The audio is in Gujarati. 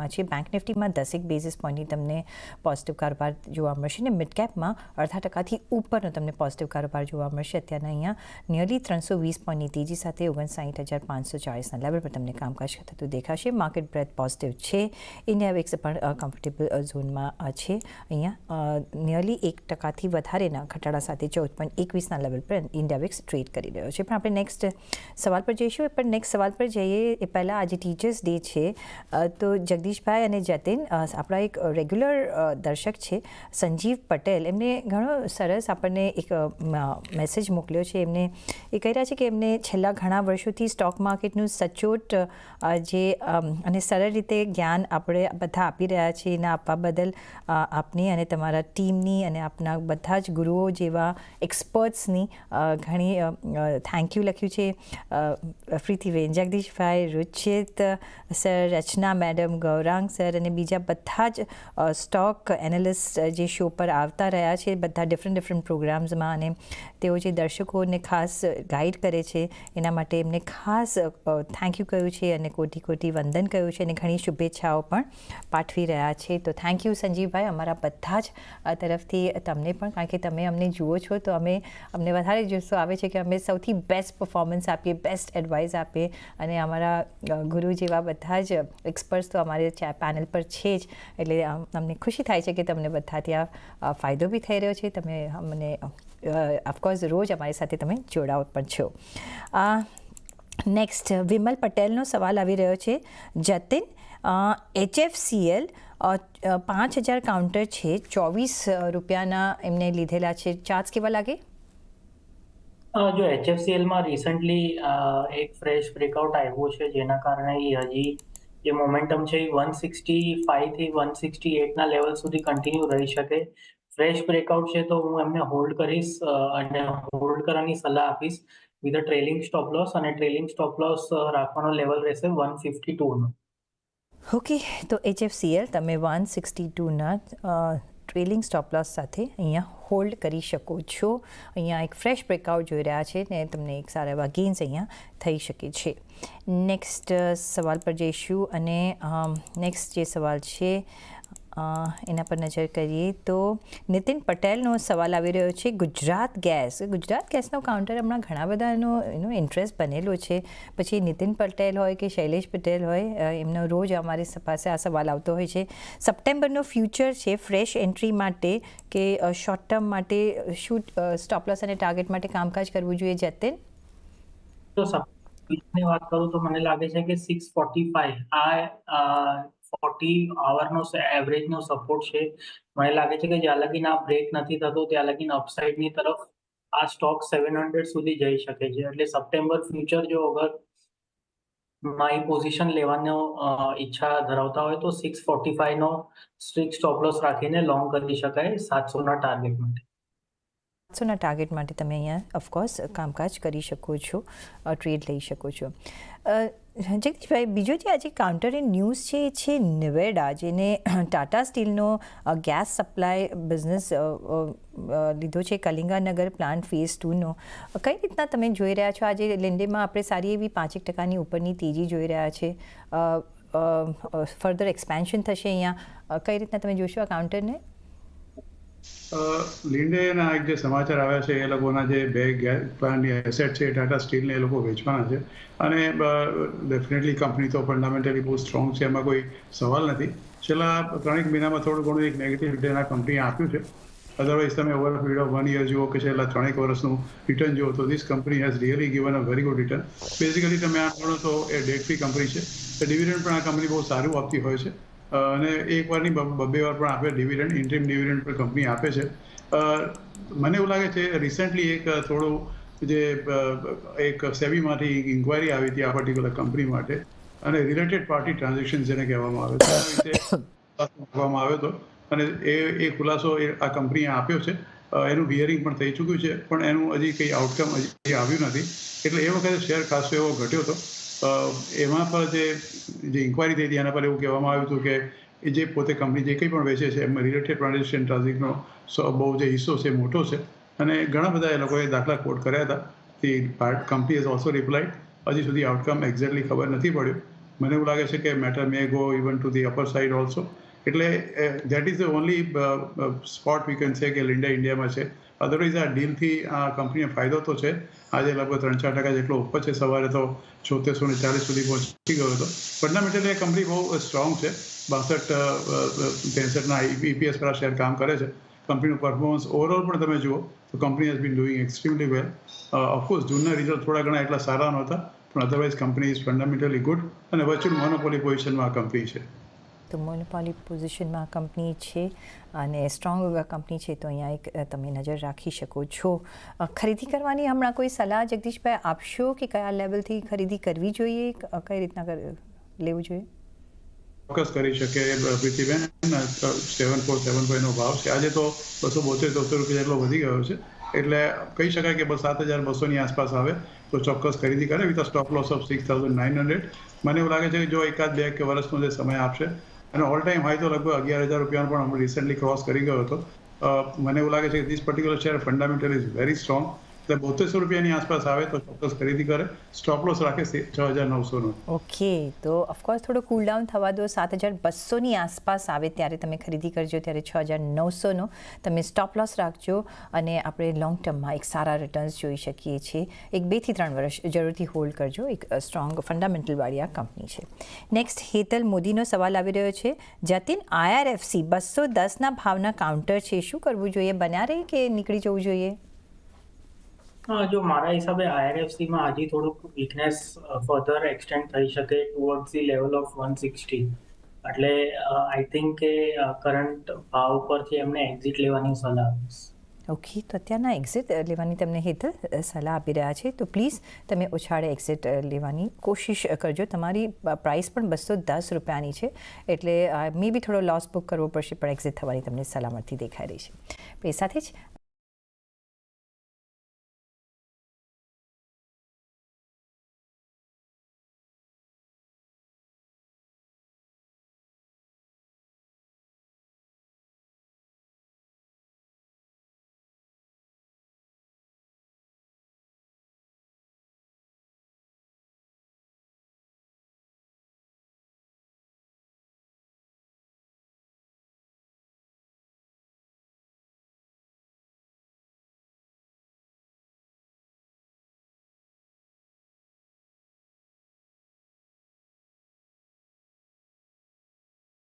છે બેંક નિફ્ટીમાં 10 બેઝિસ પોઈન્ટની તમને પોઝિટિવ કારોબાર જોવા મળશે ને મિડ કેપમાં 0.5% ઉપરનો તમને પોઝિટિવ કારોબાર જોવા મળશે. અત્યારના અહીંયા નિયરલી 320 પોઈન્ટની તેજી સાથે 59,540ના લેવલ પર તમને કામકાજ થતું દેખાશે. માર્કેટ બ્રેથ પોઝિટિવ છે. ઇન્ડિયા વેક્સ પણ કમ્ફર્ટેબલ ઝોનમાં છે. અહીંયા નિયરલી 1%થી વધારેના ઘટાડા સાથે 14.21ના લેવલ પર ઇન્ડિયા વેક્સ ટ્રેડ કરી રહ્યો છે. પણ આપણે નેક્સ્ટ સવાલ પર જઈશું. પણ નેક્સ્ટ સવાલ પર જઈએ એ પહેલાં આજે ટીચર્સ ડે છે તો જગદીશભાઈ અને જતિન આપણા એક રેગ્યુલર દર્શક છે સંજીવ પટેલ, એમને ઘણો સરસ આપણને એક મેસેજ મોકલ્યો છે. એમને એ કહી રહ્યા છે કે એમને છેલ્લા ઘણા વર્ષોથી સ્ટોક માર્કેટનું સચોટ જે અને સરળ રીતે જ્ઞાન આપણે બધા આપી રહ્યા છીએ એના આપવા બદલ આપની અને તમારા ટીમની અને આપના બધા જ ગુરુઓ જેવા એક્સપર્ટ્સની ઘણી થેન્ક યુ લખ્યું છે. પૃથ્વીબેન, જગદીશભાઈ, રુચિત સર, રચના મેડમ, ગૌરાંગ સર અને બીજા બધા જ સ્ટોક એનાલિસ્ટ જે શો પર આવતા રહ્યા છે બધા ડિફરન્ટ પ્રોગ્રામ્સમાં, અને તેઓ જે દર્શકોને ખાસ ગાઈડ કરે છે એના માટે એમને ખાસ થેન્ક યુ કહ્યું છે અને કોટી કોટી વંદન કહ્યું છે અને ઘણી શુભેચ્છાઓ પણ પાઠવી રહ્યા છે. તો થેન્ક યુ સંજીવભાઈ, અમારા બધા જ તરફથી તમને પણ, કારણ કે તમે અમને જુઓ છો તો અમને વધારે જુસ્સો આવે છે કે અમે સૌથી બેસ્ટ પરફોર્મન્સ આપીએ, બેસ્ટ એડવાઇસ આપીએ અને અમારા ગુરુ જેવા બધા જ એક્સપર્ટ્સ તો અમારે પેનલ પર છે જ, એટલે અમને ખુશી થાય છે કે તમને બધાથી આ ફાયદો બી થઈ રહ્યો છે. તમે અમને ઓફકોર્સ રોજ અમારી સાથે તમે જોડાઓ પણ છો. નેક્સ્ટ વિમલ પટેલનો સવાલ આવી રહ્યો છે. જતિન, HFCL 5,000 કાઉન્ટર છે, 24 રૂપિયાના એમને લીધેલા છે, ચાર્જ કેવા લાગે? જો HFCLમાં રિસન્ટલી એક ફ્રેશ બ્રેકઆઉટ આવ્યો છે જેના કારણે હજી જે મોમેન્ટમ છે એ 165 થી 168ના લેવલ સુધી કન્ટિન્યુ રહી શકે. ફ્રેશ બ્રેકઆઉટ છે તો હું એમને હોલ્ડ કરીશ અને હોલ્ડ કરવાની સલાહ આપીશ with a trailing stop loss, અને ટ્રેલિંગ સ્ટોપ લોસ રાખવાનો લેવલ રહેશે 152નો. ઓકે, તો HFCL તમે 162ના ટ્રેલિંગ સ્ટોપ લોસ સાથે અહીંયા હોલ્ડ કરી શકો છો. અહીંયા એક ફ્રેશ બ્રેકઆઉટ જોઈ રહ્યા છે ને તમને એક સારા એવા ગેઇન્સ અહીંયા થઈ શકે છે. નેક્સ્ટ સવાલ પર જઈશું અને નેક્સ્ટ જે સવાલ છે એના પર નજર કરીએ તો નીતિન પટેલનો સવાલ આવી રહ્યો છે. ગુજરાત ગેસનો કાઉન્ટર હમણાં ઘણા બધાનો એનો ઇન્ટરેસ્ટ બનેલો છે. પછી નીતિન પટેલ હોય કે શૈલેષ પટેલ હોય, એમનો રોજ અમારી પાસે આ સવાલ આવતો હોય છે. સપ્ટેમ્બરનો ફ્યુચર છે ફ્રેશ એન્ટ્રી માટે કે શોર્ટ ટર્મ માટે શું સ્ટોપ લોસ અને ટાર્ગેટ માટે કામકાજ કરવું જોઈએ જતિન? તો સપ્ટેમ્બરની વાત કરું તો મને લાગે છે કે 645 આ 40 આવરનો એવરેજનો સપોર્ટ છે. મને લાગે છે કે જ્યાં લગીન આ બ્રેક નથી થતો ત્યાં લગીન અપસાઇડની તરફ આ સ્ટોક 700 સુધી જઈ શકે છે. એટલે સપ્ટેમ્બર ફ્યુચર જો અગર મારી પોઝિશન લેવાનો ઈચ્છા ધરાવતા હોય તો 645નો સ્ટ્રિક્ટ સ્ટોપ લોસ રાખીને લોંગ કરી શકાય 700ના ટાર્ગેટ માટે. 700ના ટાર્ગેટ માટે તમે અહીંયા ઓફકોર્સ કામકાજ કરી શકો છો, ટ્રેડ લઈ શકો છો. જગદીશભાઈ, બીજો જે આજે કાઉન્ટર ન્યૂઝ છે એ છે નિવેડા, જેને ટાટા સ્ટીલનો ગેસ સપ્લાય બિઝનેસ લીધો છે, કલિંગાનગર પ્લાન્ટ ફેઝ 2નો. કઈ રીતના તમે જોઈ રહ્યા છો? આજે લેન્ડેમાં આપણે સારી એવી 5% ઉપરની તેજી જોઈ રહ્યા છે. ફર્ધર એક્સપેન્શન થશે અહીંયા. કઈ રીતના તમે જોશો આ કાઉન્ટરને? લિન્ડેના એક જે સમાચાર આવ્યા છે એ લોકોના જે બે ગેસ પ્લાન્ટની એસેટ છે ટાટા સ્ટીલને એ લોકો વેચવાના છે, અને ડેફિનેટલી કંપની તો ફંડામેન્ટલી બહુ સ્ટ્રોંગ છે, એમાં કોઈ સવાલ નથી. છેલ્લા 3 મહિનામાં થોડું ઘણું એક નેગેટિવ રિટર્ન આ કંપનીએ આપ્યું છે. અદરવાઇઝ તમે over a period of 1 year જુઓ કે છેલ્લા 3 વર્ષનું રિટર્ન જુઓ તો this company has really given a very good return. Basically તમે આ ગણો તો એ ડેટ ફ્રી કંપની છે. ડિવિડન્ડ પણ આ કંપની બહુ સારું આપતી હોય છે, અને એકવારની 2 વાર પણ આપે ડિવિડન્ડ, ઇન્ટરિમ ડિવિડન્ડ પણ કંપની આપે છે. મને એવું લાગે છે રિસેન્ટલી એક થોડું જે એક સેબીમાંથી ઇન્ક્વાયરી આવી હતી આ પર્ટિક્યુલર કંપની માટે, અને રિલેટેડ પાર્ટી ટ્રાન્ઝેક્શન જેને કહેવામાં આવે છે એના વિશે આપવામાં આવ્યો હતો, અને એ ખુલાસો આ કંપનીએ આપ્યો છે. એનું હિયરિંગ પણ થઈ ચૂક્યું છે, પણ એનું હજી કંઈ આઉટકમ હજી આવ્યું નથી. એટલે એ વખતે શેર ખાસો એવો ઘટ્યો હતો. એમાં પર જે ઇન્ક્વાયરી થઈ હતી એના પર એવું કહેવામાં આવ્યું હતું કે જે પોતે કંપની જે કંઈ પણ વેચે છે એમાં રિલેટેડ ટ્રાન્ઝેક્શનનો બહુ જે હિસ્સો છે મોટો છે, અને ઘણા બધા એ લોકોએ દાખલા કોટ કર્યા હતા. The company has also replied. હજી સુધી આઉટકમ એક્ઝેક્ટલી ખબર નથી પડ્યું, મને એવું લાગે છે કે matter may go even to the upper side also. એટલે that is the only spot we can say કે લિન્ડે ઇન્ડિયામાં છે. અધરવાઇઝ આ ડીલથી આ કંપનીને ફાયદો તો છે. આજે લગભગ 3-4% જેટલો ઉપર છે. સવારે તો 7440 સુધી પહોંચી ગયો હતો. ફંડામેન્ટલી આ કંપની બહુ સ્ટ્રોંગ છે. 62-63ના EPS પર આ શેર કામ કરે છે. કંપનીનું પરફોર્મન્સ ઓવરઓલ પણ તમે જુઓ તો company has been doing extremely well. Of course જૂનના રિઝલ્ટ થોડા ઘણા એટલા સારા નહોતા, પણ otherwise company is fundamentally good અને વર્ચ્યુઅલ મોનોપોલી પોઝિશનમાં આ કંપની છે. તો મોનોપોલી પોઝિશનમાં આ કંપની છે અને સ્ટ્રોંગ કંપની છે, તો અહીંયા એક તમે નજર રાખી શકો છો. ખરીદી કરવાની હમણાં કોઈ સલાહ જગદીશભાઈ આપશો કે કયા લેવલથી ખરીદી કરવી જોઈએ, કઈ રીતના લેવું જોઈએ? ચોક્કસ કરી શકે પ્રીતિબેન. 7475 નો ભાવ છે. આજે તો 272-300 રૂપિયા જેટલો વધી ગયો છે. એટલે કહી શકાય કે 7200 ની આસપાસ આવે તો ચોક્કસ ખરીદી કરે વિથ સ્ટોપ લોસ ઓફ 6900. મને એવું લાગે છે કે જો એકાદ 2 કે વર્ષનો જે સમય આપશે, અને ઓલ ટાઈમ હાઈ તો લગભગ 11,000 રૂપિયાનો પણ હમણાં રિસેન્ટલી ક્રોસ કરી ગયો હતો. મને એવું લાગે છે કે this particular share fundamentally is very strong. એટલે 7200 રૂપિયાની આસપાસ આવે તો ચોક્કસ ખરીદી કરે. સ્ટોપ લોસ રાખે 6900નો. ઓકે, તો ઓફકોર્સ થોડો કૂલ ડાઉન થવા દો. 7200ની આસપાસ આવે ત્યારે તમે ખરીદી કરજો, ત્યારે 6900નો તમે સ્ટોપ લોસ રાખજો અને આપણે લોંગ ટર્મમાં એક સારા રિટર્ન્સ જોઈ શકીએ છીએ. એક 2 થી 3 વર્ષ જરૂરથી હોલ્ડ કરજો. એક સ્ટ્રોંગ ફંડામેન્ટલવાળી આ કંપની છે. નેક્સ્ટ હેતલ મોદીનો સવાલ આવી રહ્યો છે. જતીન, IRFC 210ના ભાવના કાઉન્ટર છે, શું કરવું જોઈએ? બન્યા રહે કે નીકળી જવું જોઈએ? જો મારા હિસાબે IRFCમાં હજી થોડુંક વીકનેસ ફર્ધર એક્સટેન્ડ થઈ શકે ટુવર્ડ્સ ધી લેવલ ઓફ 160. એટલે આઈ થિંક કે કરંટ ભાવ પરથી એમને એક્ઝિટ લેવાની સલાહ આપીશ. ઓકે, તો અત્યારના એક્ઝિટ લેવાની તમને હેતલ સલાહ આપી રહ્યા છે, તો પ્લીઝ તમે ઓછાળે એક્ઝિટ લેવાની કોશિશ કરજો. તમારી પ્રાઇસ પણ 210 રૂપિયાની છે, એટલે મે બી થોડો લોસ બુક કરવો પડશે, પણ એક્ઝિટ થવાની તમને સલામતી દેખાઈ રહી છે. એ સાથે જ